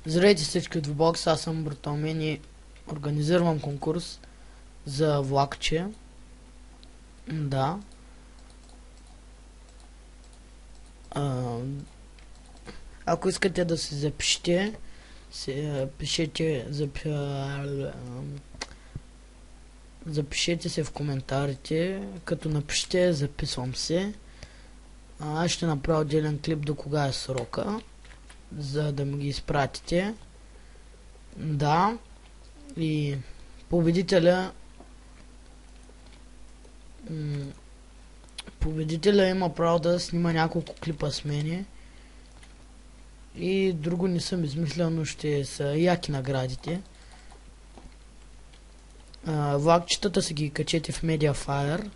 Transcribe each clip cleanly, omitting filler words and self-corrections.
Здравейте всички от VBOX, аз съм Бруталмен и организирам конкурс за влакче. Да. Ако искате да се запишете, пишете, запишете се в коментарите, като напишете записвам се. Аз ще направя отделен клип до кога е срока, за да ми ги изпратите. Да. И победителя има право да снима няколко клипа с мене. И друго не съм измислял, но ще са яки наградите. Влакчетата си ги качете в Mediafire.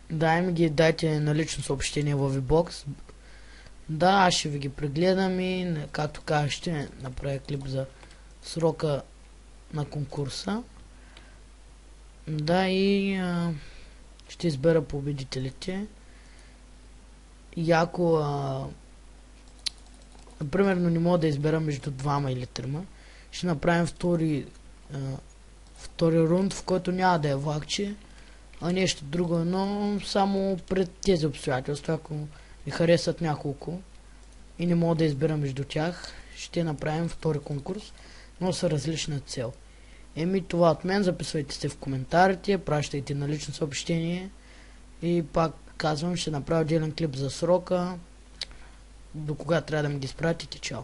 Да, ми ги дайте на лично съобщение в VBOX. Да, аз ще ви ги прегледам и, както казах, ще направя клип за срока на конкурса. Да, и ще избера победителите. И ако примерно не мога да избера между двама или трима, ще направим втори рунд, в който няма да е влакче, а нещо друго, но само пред тези обстоятелства, ако ми харесат няколко и не мога да избера между тях, ще направим втори конкурс, но с различна цел. Това от мен, записвайте се в коментарите, пращайте на лично съобщение и пак казвам, ще направя отделен клип за срока, до кога трябва да ми ги изпратите. Чао!